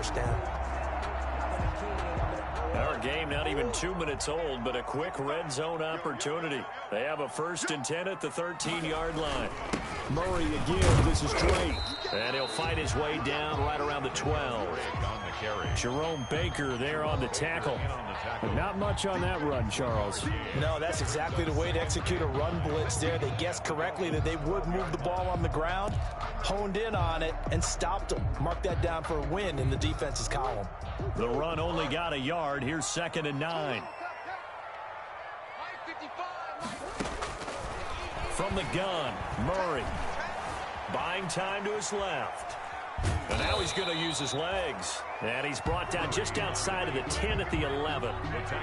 first down. Our game not even 2 minutes old, but a quick red zone opportunity. They have a 1st and 10 at the 13-yard line. Murray again. This is Drake. And he'll fight his way down right around the 12. Jerome Baker there on the tackle. Not much on that run, Charles. No, that's exactly the way to execute a run blitz there. They guessed correctly that they would move the ball on the ground, honed in on it, and stopped them. Mark that down for a win in the defense's column. The run only got a yard. Here's 2nd and 9. From the gun, Murray. Buying time to his left. And now he's going to use his legs. And he's brought down just outside of the 10 at the 11.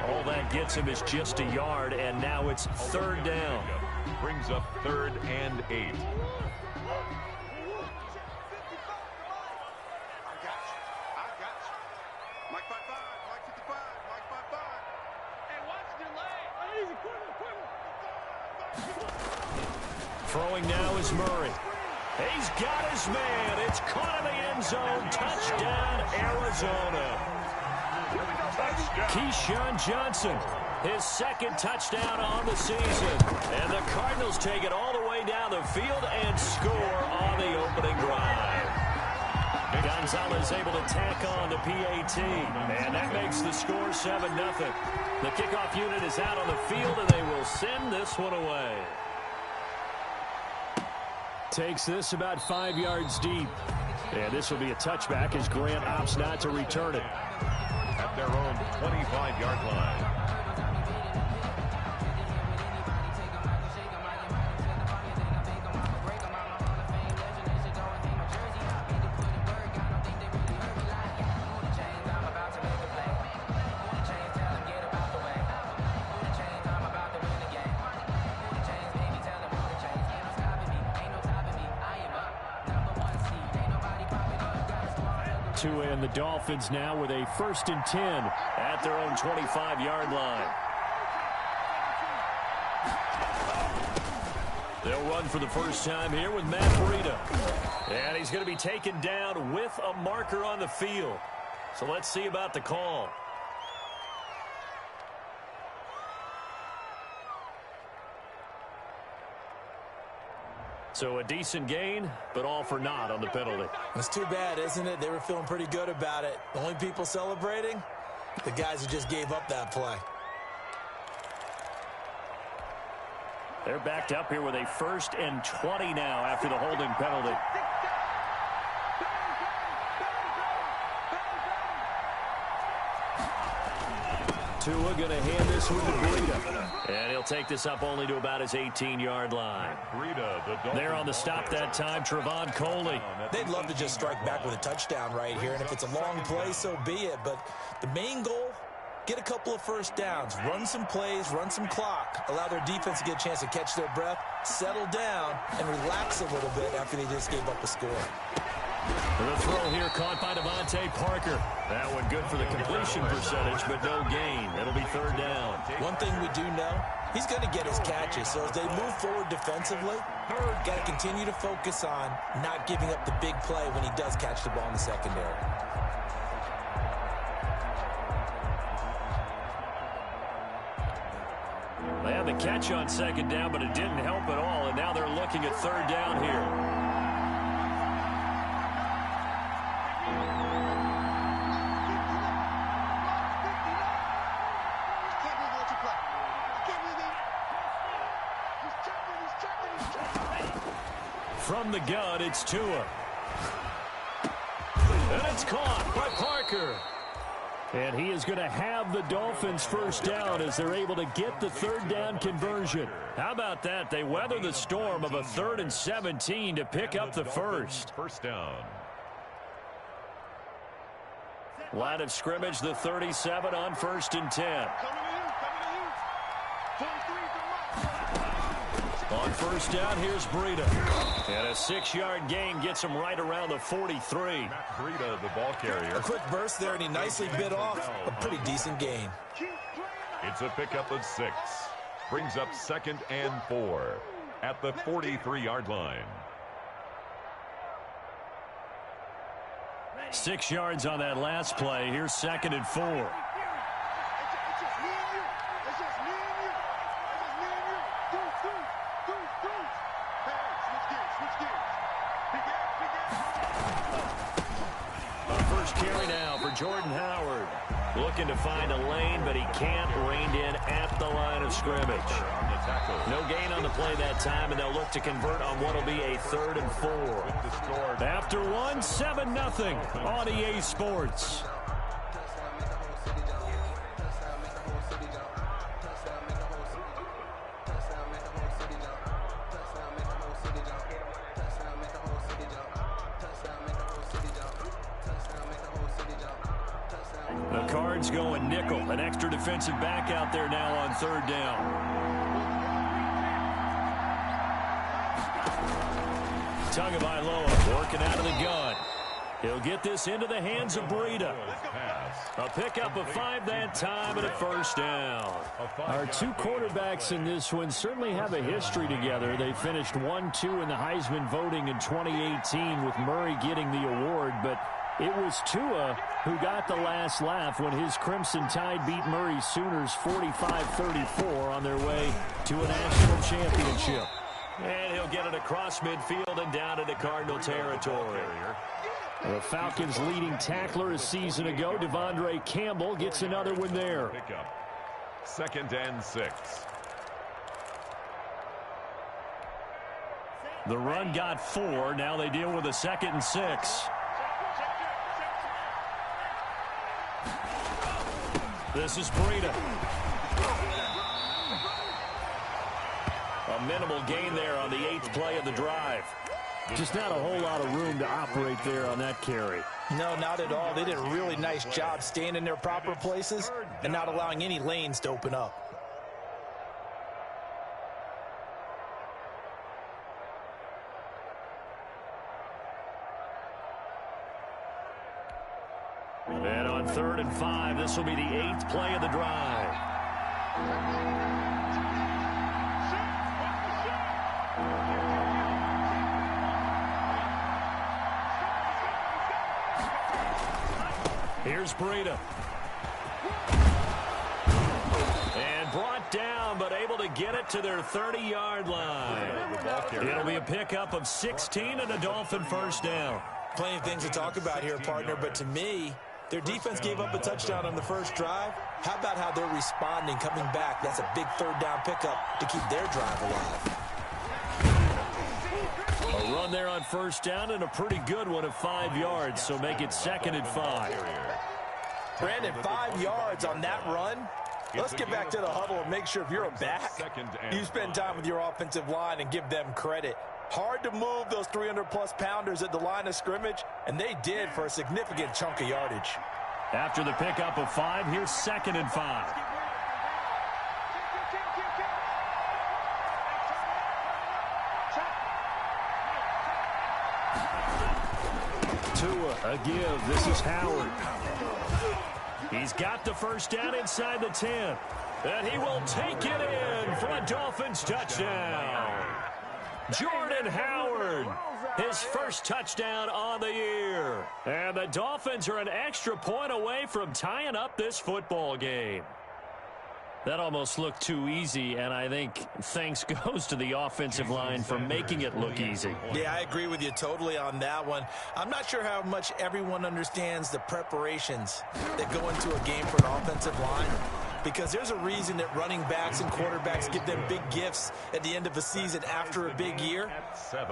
All that gets him is just a yard, and now it's 3rd down. Brings up 3rd and 8. Throwing now is Murray. He's got his man. It's caught in the end zone. Touchdown, Arizona. Keyshawn Johnson, his 2nd touchdown on the season. And the Cardinals take it all the way down the field and score on the opening drive. Gonzalez able to tack on the PAT. And that makes the score 7-0. The kickoff unit is out on the field, and they will send this one away. Takes this about 5 yards deep. And this will be a touchback as Grant opts not to return it. At their own 25-yard line. And the Dolphins now with a 1st and 10 at their own 25-yard line. They'll run for the first time here with Matt Breida. And he's going to be taken down with a marker on the field. So let's see about the call. So a decent gain, but all for naught on the penalty. It's too bad, isn't it? They were feeling pretty good about it. The only people celebrating, the guys who just gave up that play. They're backed up here with a 1st and 20 now after the holding penalty. Tua going to hand this one to Breida. And he'll take this up only to about his 18-yard line. There on the stop that time, Trevon Coley. They'd love to just strike back with a touchdown right here, and if it's a long play, so be it. But the main goal, get a couple of first downs, run some plays, run some clock, allow their defense to get a chance to catch their breath, settle down, and relax a little bit after they just gave up a score. The throw here caught by Devontae Parker. That one good for the completion percentage, but no gain. It'll be 3rd down. One thing we do know, he's going to get his catches. So as they move forward defensively, got to continue to focus on not giving up the big play when he does catch the ball in the secondary. They had the catch on 2nd down, but it didn't help at all, and now they're looking at 3rd down here. From the gun, it's Tua. And it's caught by Parker. And he is going to have the Dolphins' first down as they're able to get the 3rd down conversion. How about that? They weather the storm of a 3rd and 17 to pick up the first. First down. Line of scrimmage, the 37 on 1st and 10. On 1st down, here's Breida. And a 6-yard gain gets him right around the 43. Matt Breida, the ball carrier. A quick burst there, and he nicely bit off a pretty decent gain. It's a pickup of 6. Brings up 2nd and 4 at the 43-yard line. 6 yards on that last play. Here's 2nd and 4. First carry now for Jordan Howard. Looking to find a lane, but he can't. Reined in at the line of scrimmage. No gain on the play that time, and they'll look to convert on what will be a 3rd and 4. After one, 7-0 on EA Sports. The Cards going nickel. An extra defensive back out there now on 3rd down. Tagovailoa working out of the gun. He'll get this into the hands of Breida. A pickup of 5 that time and a 1st down. Our 2 quarterbacks in this one certainly have a history together. They finished 1-2 in the Heisman voting in 2018 with Murray getting the award, but it was Tua who got the last laugh when his Crimson Tide beat Murray's Sooners 45-34 on their way to a national championship. And he'll get it across midfield and down into Cardinal territory. The Falcons' leading tackler a season ago, Devondre Campbell, gets another one there. 2nd and 6. The run got 4. Now they deal with a 2nd and 6. This is Breida. A minimal gain there on the 8th play of the drive. Just not a whole lot of room to operate there on that carry. No, not at all. They did a really nice job staying in their proper places and not allowing any lanes to open up. And on 3rd and 5, this will be the 8th play of the drive. Here's Breida. And brought down, but able to get it to their 30-yard line. It'll be a pickup of 16 and a Dolphin 1st down. Plenty of things to talk about here, partner, but to me, their defense gave up a touchdown on the first drive. How about how they're responding, coming back? That's a big 3rd down pickup to keep their drive alive. A run there on 1st down and a pretty good one of 5 yards, so make it 2nd and 5. Brandon, 5 yards on that run. Let's get back to the huddle and make sure if you're a back, you spend time with your offensive line and give them credit. Hard to move those 300-plus pounders at the line of scrimmage, and they did for a significant chunk of yardage. After the pickup of 5, here's 2nd and 5. Tua, a give. This is Howard. He's got the 1st down inside the 10. And he will take it in for a Dolphins touchdown. Jordan Howard, his 1st touchdown on the year. And the Dolphins are an extra point away from tying up this football game. That almost looked too easy, and I think thanks goes to the offensive line for making it look easy. Yeah, I agree with you totally on that one. I'm not sure how much everyone understands the preparations that go into a game for an offensive line, because there's a reason that running backs and quarterbacks give them big gifts at the end of a season after a big year.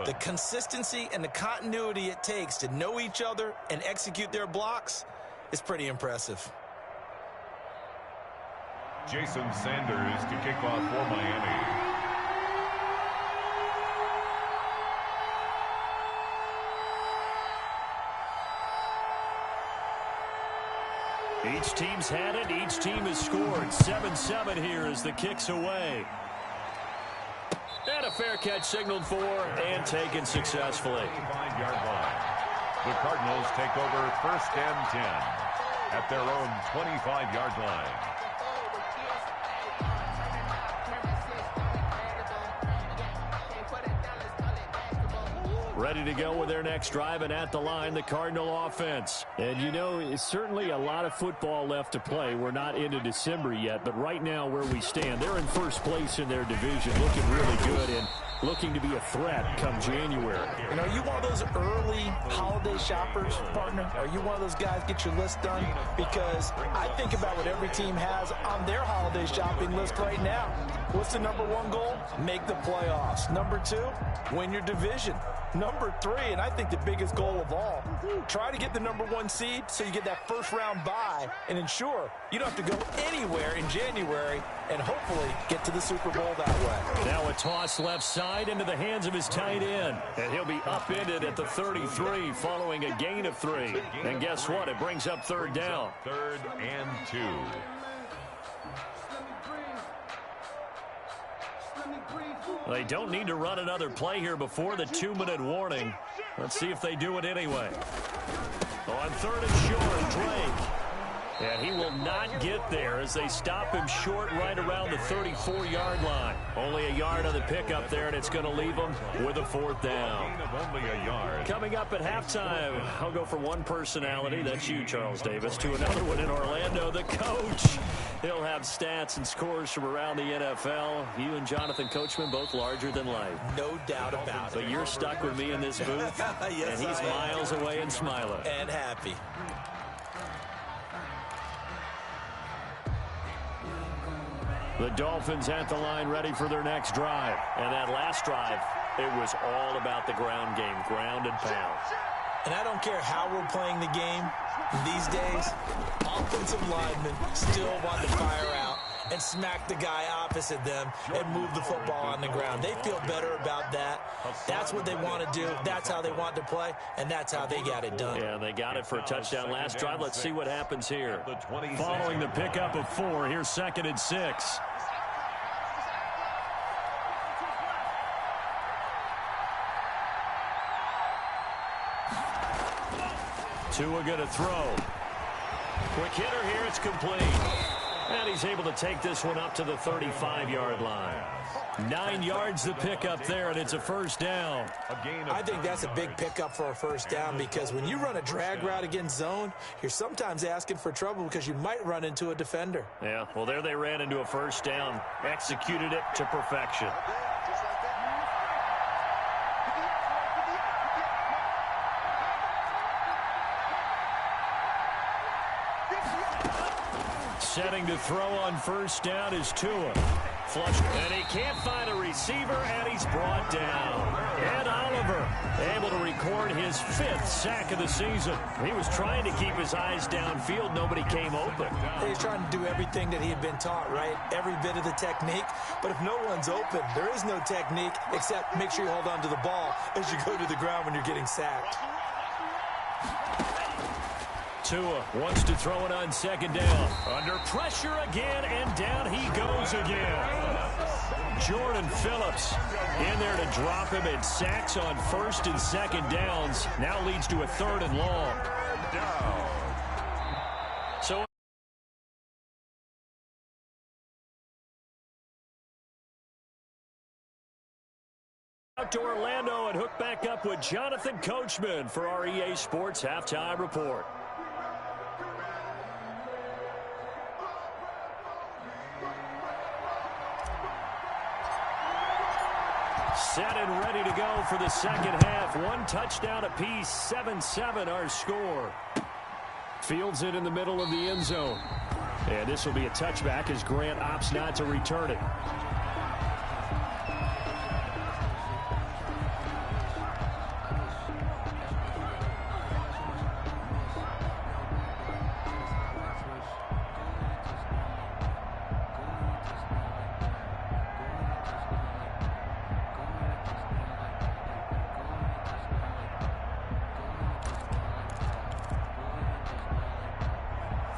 The consistency and the continuity it takes to know each other and execute their blocks is pretty impressive. Jason Sanders to kick off for Miami. Each team's had it. Each team has scored. 7-7 here as the kick's away. And a fair catch signaled for and taken successfully. 5-yard line. The Cardinals take over 1st and 10 at their own 25-yard line. ready to go with their next drive, and at the line, the Cardinal offense. And, you know, it's certainly a lot of football left to play. We're not into December yet, but right now where we stand, they're in first place in their division, looking really good and looking to be a threat come January. And are you one of those early holiday shoppers, partner? Are you one of those guys get your list done? Because I think about what every team has on their holiday shopping list right now. What's the number one goal? Make the playoffs. Number two, win your division. Number three, and I think the biggest goal of all, try to get the number one seed so you get that first round bye and ensure you don't have to go anywhere in January and hopefully get to the Super Bowl that way. Now a toss left side into the hands of his tight end. And he'll be upended at the 33 following a gain of 3. And guess what? It brings up third down. 3rd and 2. They don't need to run another play here before the 2-minute warning. Let's see if they do it anyway. On 3rd and short, Drake. And he will not get there as they stop him short right around the 34-yard line. Only a yard on the pickup there, and it's going to leave him with a 4th down. Only a yard. Coming up at halftime, I'll go from one personality, that's you, Charles Davis, to another one in Orlando, the coach. He'll have stats and scores from around the NFL. You and Jonathan Coachman, both larger than life. No doubt about it. But you're stuck with me in this booth, yes, and he's miles away and smiling. And happy. The Dolphins at the line ready for their next drive. And that last drive, it was all about the ground game, ground and pound. And I don't care how we're playing the game these days, offensive linemen still want to fire out and smack the guy opposite them and move the football on the ground. They feel better about that. That's what they want to do. That's how they want to play, and that's how they got it done. Yeah, they got it for a touchdown last drive. Let's see what happens here. Following the pickup of 4, here's 2nd and 6. Tua going to throw. Quick hitter here, it's complete. And he's able to take this one up to the 35-yard line. 9 yards to pick up there, and it's a first down. I think that's a big pickup for a first down because when you run a drag route against zone, you're sometimes asking for trouble because you might run into a defender. Yeah, well, there they ran into a first down. Executed it to perfection. Setting to throw on first down is Tua. Flush, and he can't find a receiver, and he's brought down. Ed Oliver able to record his 5th sack of the season. He was trying to keep his eyes downfield. Nobody came open. He's trying to do everything that he had been taught, right? Every bit of the technique. But if no one's open, there is no technique except make sure you hold on to the ball as you go to the ground when you're getting sacked. Tua wants to throw it on 2nd down. Under pressure again, and down he goes again. Jordan Phillips in there to drop him, and sacks on 1st and 2nd downs. Now leads to a 3rd and long. So out to Orlando and hook back up with Jonathan Coachman for our EA Sports Halftime Report. Set and ready to go for the second half. 1 touchdown apiece, 7-7 our score. Fields it in the middle of the end zone. And this will be a touchback as Grant opts not to return it.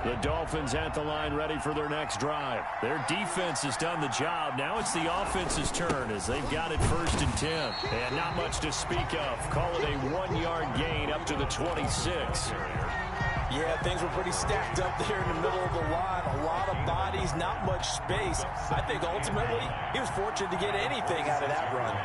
The Dolphins at the line ready for their next drive. Their defense has done the job. Now it's the offense's turn as they've got it 1st and 10. And not much to speak of. Call it a 1-yard gain up to the 26. Yeah, things were pretty stacked up there in the middle of the line. A lot of bodies, not much space. I think ultimately he was fortunate to get anything out of that run.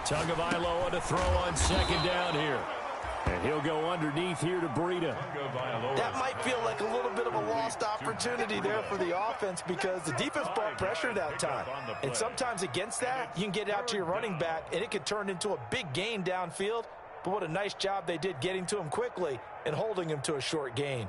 Tagovailoa to throw on second down here. And he'll go underneath here to Breida. That might feel like a little bit of a lost opportunity there for the offense because the defense brought pressure that time. And sometimes against that, you can get out to your running back, and it could turn into a big gain downfield. But what a nice job they did getting to him quickly and holding him to a short gain.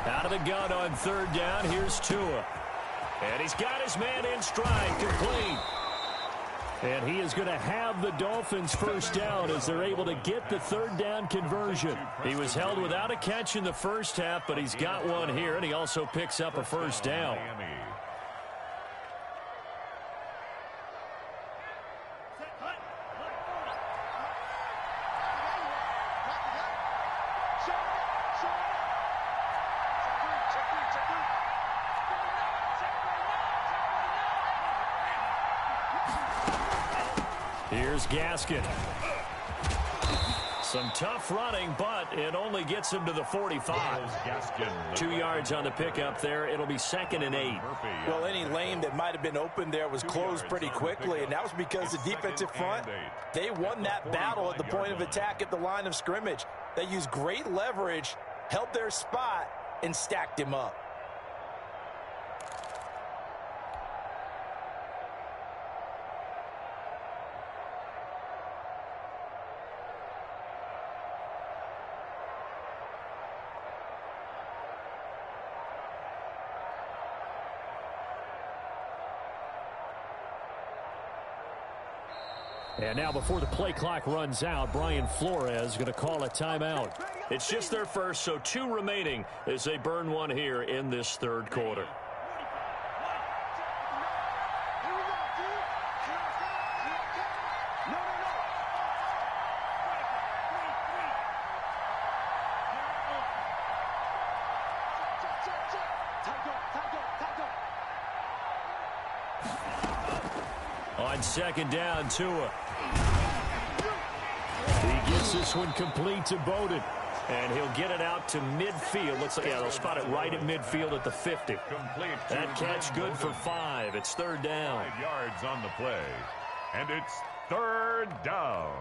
Out of the gun on third down, here's Tua. And he's got his man in stride, complete. And he is going to have the Dolphins first down as they're able to get the third down conversion. He was held without a catch in the first half, but he's got one here, and he also picks up a first down. Here's Gaskin. Some tough running, but it only gets him to the 45. 2 yards on the pickup there. It'll be 2nd and 8. Well, any lane that might have been open there was closed pretty quickly, and that was because the defensive front, they won that battle at the point of attack at the line of scrimmage. They used great leverage, held their spot, and stacked him up. And now before the play clock runs out, Brian Flores is going to call a timeout. It's just their first, so 2 remaining as they burn one here in this third quarter. On second down, Tua. He gets this one complete to Bowden. And he'll get it out to midfield. Looks like, yeah, they'll spot it right at midfield at the 50. That catch good for 5. It's third down. 5 yards on the play. And it's third down.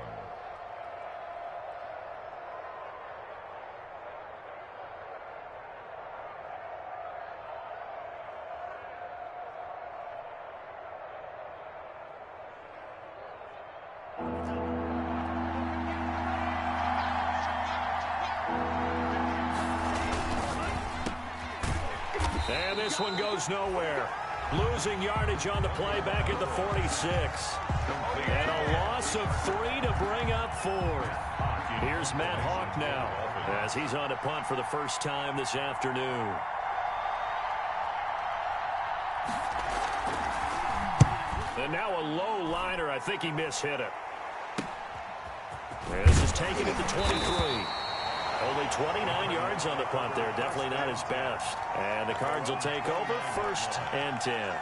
And this one goes nowhere. Losing yardage on the play back at the 46. And a loss of 3 to bring up 4. Here's Matt Hawk now as he's on to punt for the first time this afternoon. And now a low liner. I think he mishit it. And this is taken at the 23. Only 29 yards on the punt there. Definitely not his best. And the Cards will take over 1st and 10.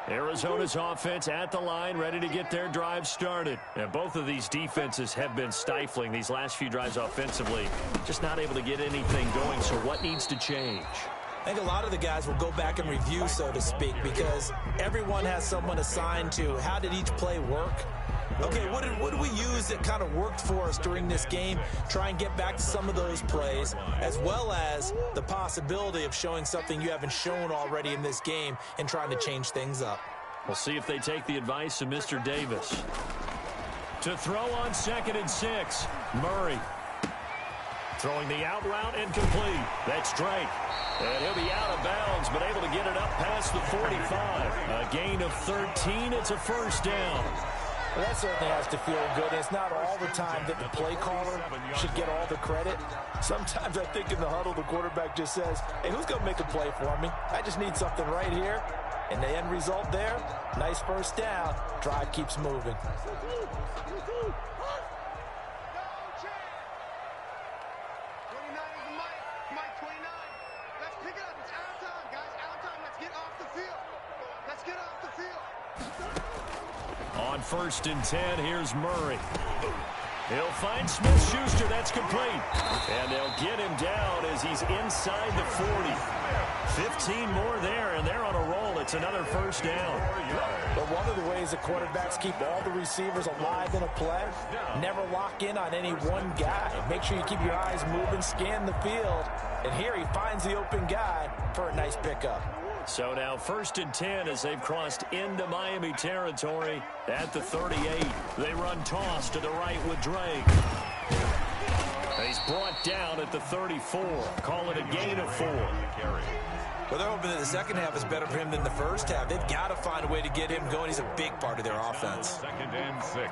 Arizona's offense at the line, ready to get their drive started. And both of these defenses have been stifling these last few drives offensively. Just not able to get anything going. So what needs to change? I think a lot of the guys will go back and review, so to speak, because everyone has someone assigned to how did each play work. Okay, what did we use that kind of worked for us during this game? Try and get back to some of those plays, as well as the possibility of showing something you haven't shown already in this game and trying to change things up. We'll see if they take the advice of Mr. Davis. To throw on 2nd and 6, Murray. Throwing the out route incomplete. That's Drake. And he'll be out of bounds, but able to get it up past the 45. A gain of 13. It's a first down. Well, that certainly has to feel good. It's not all the time that the play caller should get all the credit. Sometimes I think in the huddle, the quarterback just says, hey, who's going to make a play for me? I just need something right here. And the end result there, nice first down. Drive keeps moving. 1st and 10. Here's Murray. He'll find Smith-Schuster. That's complete. And they'll get him down as he's inside the 40. 15 more there, and they're on a roll. It's another 1st down. But one of the ways the quarterbacks keep all the receivers alive in a play, never lock in on any one guy. Make sure you keep your eyes moving, scan the field. And here he finds the open guy for a nice pickup. So now 1st and 10 as they've crossed into Miami territory at the 38. They run toss to the right with Drake. He's brought down at the 34. Call it a gain of 4. Well, they're hoping that the second half is better for him than the first half. They've got to find a way to get him going. He's a big part of their offense. 2nd and 6.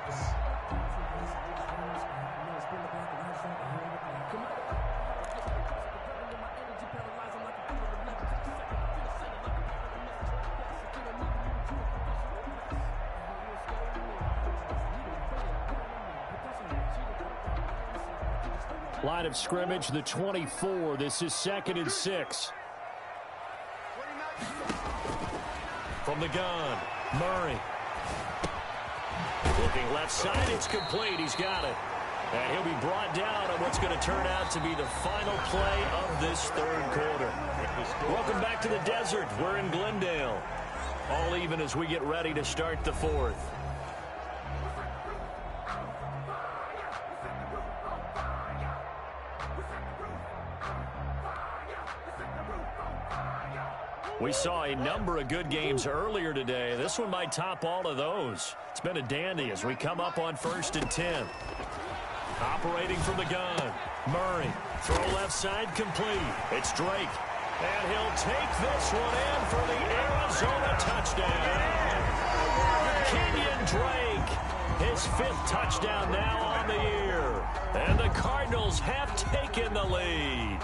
Line of scrimmage, the 24. This is 2nd and 6. From the gun, Murray. Looking left side, it's complete. He's got it. And he'll be brought down on what's going to turn out to be the final play of this 3rd quarter. Welcome back to the desert. We're in Glendale. All even as we get ready to start the 4th. We saw a number of good games earlier today. This one might top all of those. It's been a dandy as we come up on 1st and 10. Operating from the gun. Murray. Throw left side complete. It's Drake. And he'll take this one in for the Arizona touchdown. Kenyon Drake. His 5th touchdown now on the year. And the Cardinals have taken the lead.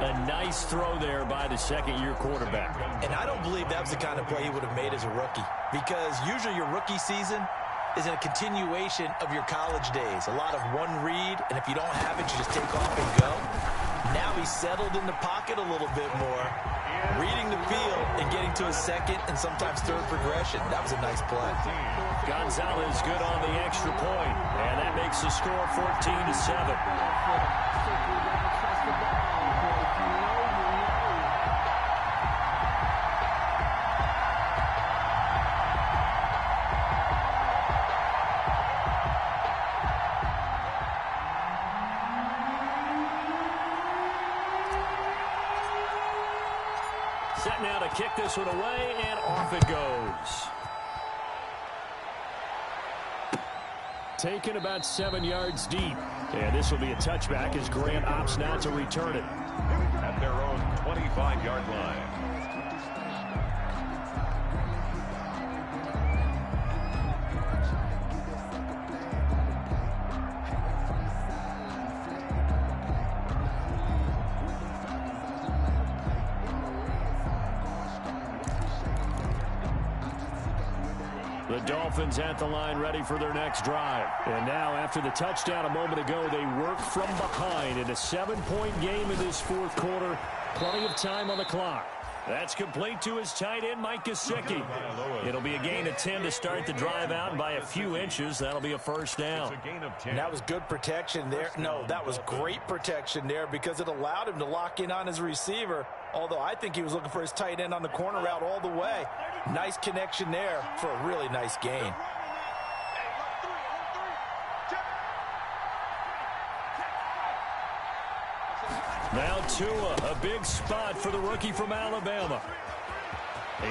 A nice throw there by the 2nd-year quarterback. And I don't believe that was the kind of play he would have made as a rookie, because usually your rookie season is a continuation of your college days. A lot of one read, and if you don't have it, you just take off and go. Now he's settled in the pocket a little bit more, reading the field and getting to his 2nd and sometimes 3rd progression. That was a nice play. Gonzalez good on the extra point, and that makes the score 14-7. Set now to kick this one away, and off it goes. Taken about 7 yards deep. And this will be a touchback as Grant opts not to return it. At their own 25-yard line. The Dolphins at the line ready for their next drive. And now after the touchdown a moment ago, they work from behind in a 7-point game in this 4th quarter. Plenty of time on the clock. That's complete to his tight end, Mike Gesicki. It'll be a gain of 10 to start the drive out, and by a few inches, that'll be a 1st down. And that was good protection there. No, that was great protection there because it allowed him to lock in on his receiver, although I think he was looking for his tight end on the corner route all the way. Nice connection there for a really nice gain. Now Tua, a big spot for the rookie from Alabama.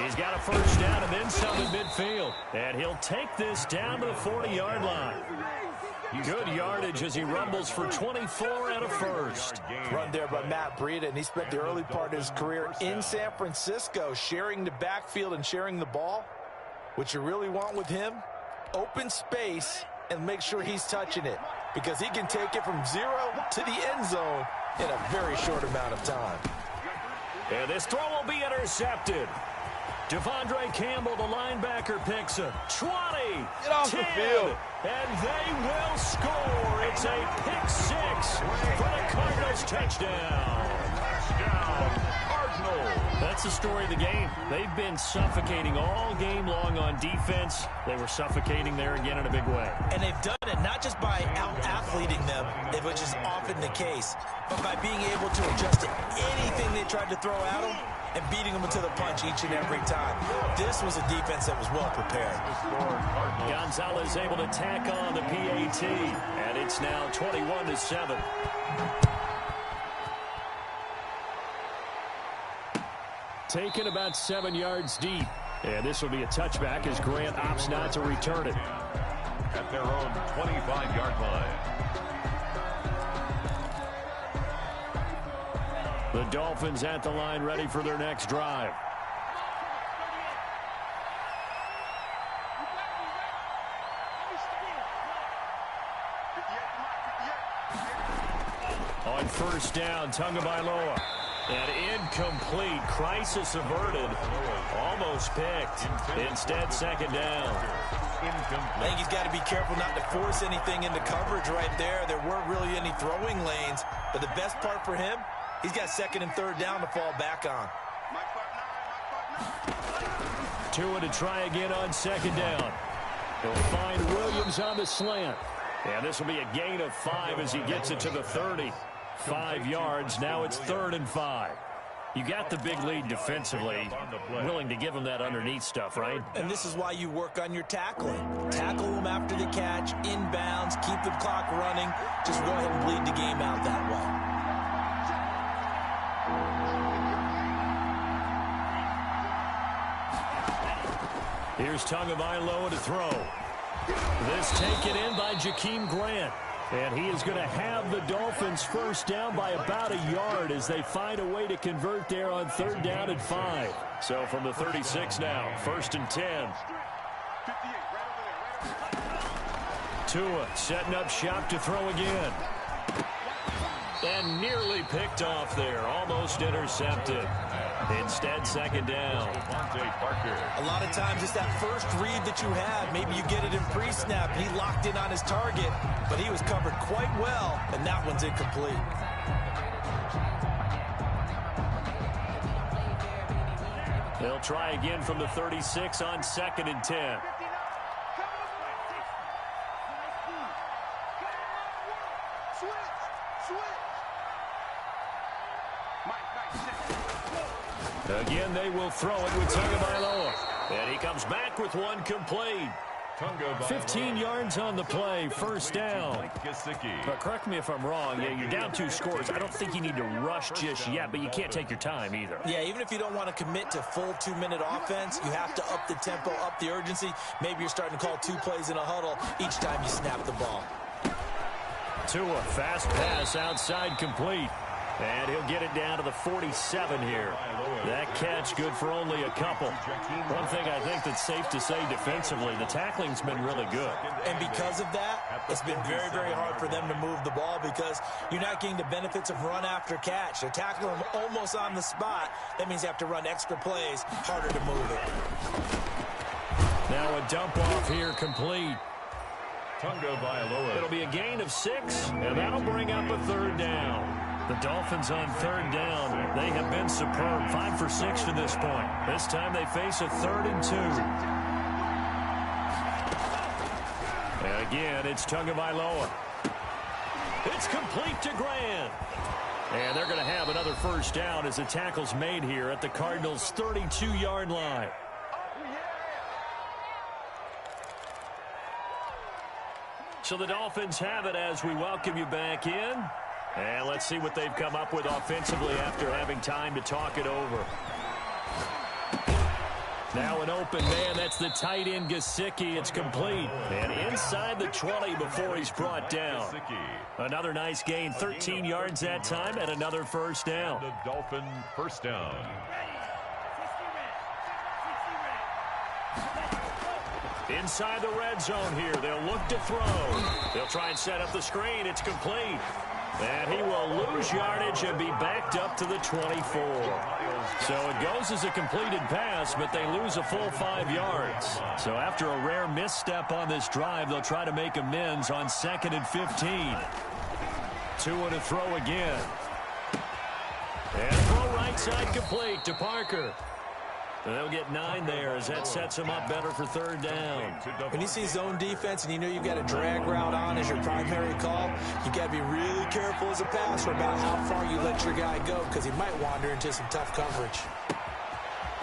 He's got a 1st down and then some in midfield. And he'll take this down to the 40-yard line. Good yardage as he rumbles for 24 and a 1st. Run there by Matt Breida, and he spent the early part of his career in San Francisco sharing the backfield and sharing the ball. What you really want with him, open space and make sure he's touching it, because he can take it from 0 to the end zone in a very short amount of time. And this throw will be intercepted. Devondre Campbell, the linebacker, picks him. 20, Get off 10, the field. and they will score. It's a pick 6 for the Cardinals touchdown. Touchdown, Cardinals. Cardinals. That's the story of the game. They've been suffocating all game long on defense. They were suffocating there again in a big way. And they've done it not just by out-athleting them, which is often the case, but by being able to adjust to anything they tried to throw at them and beating them to the punch each and every time. This was a defense that was well prepared. Gonzalez able to tack on the PAT, and it's now 21-7. Taken about 7 yards deep. And this will be a touchback as Grant opts not to return it. At their own 25-yard line. The Dolphins at the line ready for their next drive. On first down, Tagovailoa. And incomplete. Crisis averted. Almost picked. Instead, second down. I think he's got to be careful not to force anything into coverage right there. There weren't really any throwing lanes. But the best part for him, he's got second and third down to fall back on. Tua to try again on second down. He'll find Williams on the slant. And this will be a gain of 5 as he gets it to the 30. 5 yards. Now it's 3rd and 5. You got the big lead defensively. Willing to give him that underneath stuff, right? And this is why you work on your tackling. Tackle them after the catch, inbounds, keep the clock running. Just go ahead and bleed the game out that way. Here's Tagovailoa to throw. This taken in by Jakeem Grant. And he is going to have the Dolphins first down by about a yard as they find a way to convert there on 3rd down and 5. So from the 36 now, 1st and 10. Tua setting up shop to throw again. And nearly picked off there. Almost intercepted. Instead, second down. A lot of times it's that first read that you have. Maybe you get it in pre-snap. He locked in on his target, but he was covered quite well, and that one's incomplete. They'll try again from the 36 on 2nd and 10. Again, they will throw it with Tagovailoa. And he comes back with one complete. 15 yards on the play, first down. But correct me if I'm wrong. Yeah, you're down 2 scores. I don't think you need to rush just yet, but you can't take your time either. Yeah, even if you don't want to commit to full 2-minute offense, you have to up the tempo, up the urgency. Maybe you're starting to call 2 plays in a huddle each time you snap the ball. Tua, fast pass outside complete. And he'll get it down to the 47 here. That catch good for only a couple. One thing I think that's safe to say defensively, the tackling's been really good. And because of that, it's been very, very hard for them to move the ball because you're not getting the benefits of run after catch. They're tackling them almost on the spot. That means you have to run extra plays, harder to move it. Now a dump off here complete. It'll be a gain of 6, and that'll bring up a 3rd down. The Dolphins on 3rd down. They have been superb. 5 for 6 to this point. This time they face a 3rd and 2. And again, it's Tagovailoa. It's complete to Grant. And they're going to have another first down as the tackle's made here at the Cardinals' 32-yard line. So the Dolphins have it as we welcome you back in. And let's see what they've come up with offensively after having time to talk it over. Now an open man. That's the tight end, Gesicki. It's complete. And inside the 20 before he's brought down. Another nice gain. 13 yards that time and another first down. The Dolphin first down. Inside the red zone here. They'll look to throw. They'll try and set up the screen. It's complete. And he will lose yardage and be backed up to the 24. So it goes as a completed pass, but they lose a full 5 yards. So after a rare misstep on this drive, they'll try to make amends on 2nd and 15. Tua to throw again. And throw right Right side complete to Parker. They'll get 9 there as that sets them up better for third down. When you see zone defense and you know you've got a drag route on as your primary call, you got to be really careful as a passer about how far you let your guy go because he might wander into some tough coverage.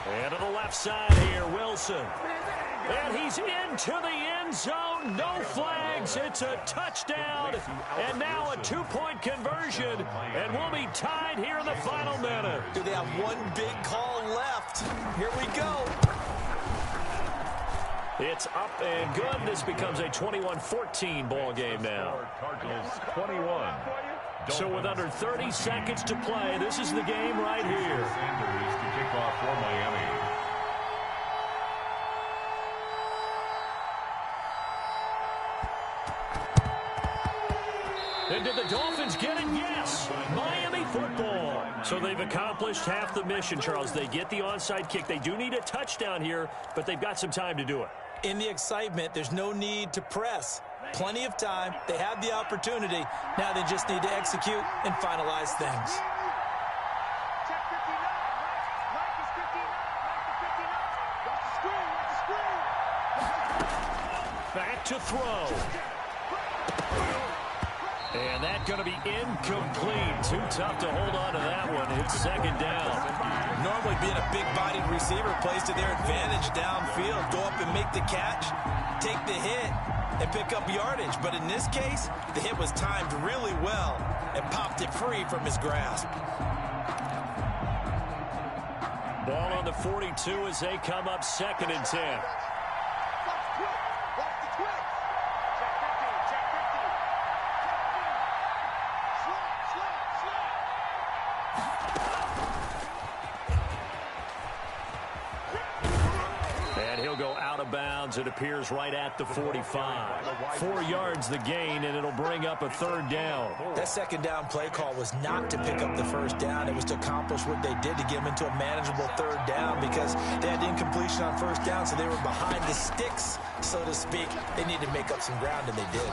And to the left side here, Wilson. And he's into the end zone. No flags. It's a touchdown. And now a 2-point conversion. And we'll be tied here in the final minute. Do they have one big call left? Here we go. It's up and good. This becomes a 21-14 ball game now. Cardinals 21. So with under 30 seconds to play, this is the game right here. Sanders to kick off for Miami. And did the Dolphins get it? Yes. Miami football. So they've accomplished half the mission, Charles. They get the onside kick. They do need a touchdown here, but they've got some time to do it. In the excitement, there's no need to press. Plenty of time. They have the opportunity. Now they just need to execute and finalize things. Back to throw. And that's going to be incomplete. Too tough to hold on to that one. It's second down. Normally being a big-bodied receiver plays to their advantage downfield. Go up and make the catch, take the hit, and pick up yardage. But in this case, the hit was timed really well and popped it free from his grasp. Ball on the 42 as they come up 2nd and 10. It appears right at the 45. 4 yards the gain, and it'll bring up a third down. That second down play call was not to pick up the first down. It was to accomplish what they did to get them into a manageable third down because they had incompletion on first down, so they were behind the sticks, so to speak. They needed to make up some ground, and they did.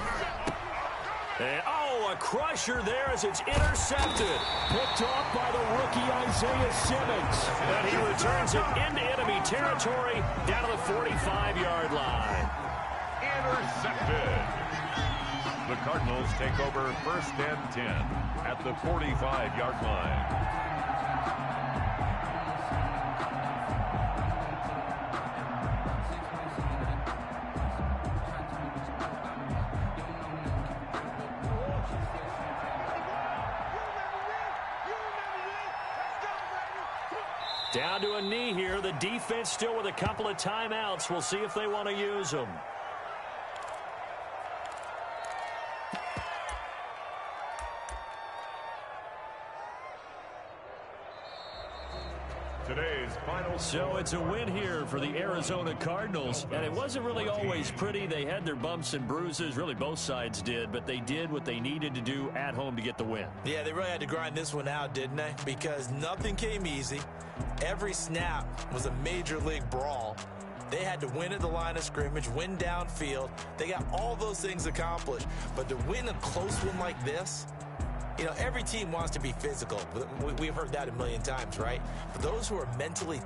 And, a crusher there as it's intercepted. Picked off by the rookie Isaiah Simmons. And he returns it into enemy territory down to the 45-yard line. Intercepted. The Cardinals take over 1st and 10 at the 45-yard line. Down to a knee here. The defense still with a couple of timeouts. We'll see if they want to use them. Today's final. So it's a win here for the Arizona Cardinals, and it wasn't really always pretty. They had their bumps and bruises, really both sides did, but they did what they needed to do at home to get the win. Yeah, they really had to grind this one out, didn't they? Because nothing came easy. Every snap was a major league brawl. They had to win at the line of scrimmage, win downfield. They got all those things accomplished. But to win a close one like this, you know, every team wants to be physical. We've heard that a million times, right? But those who are mentally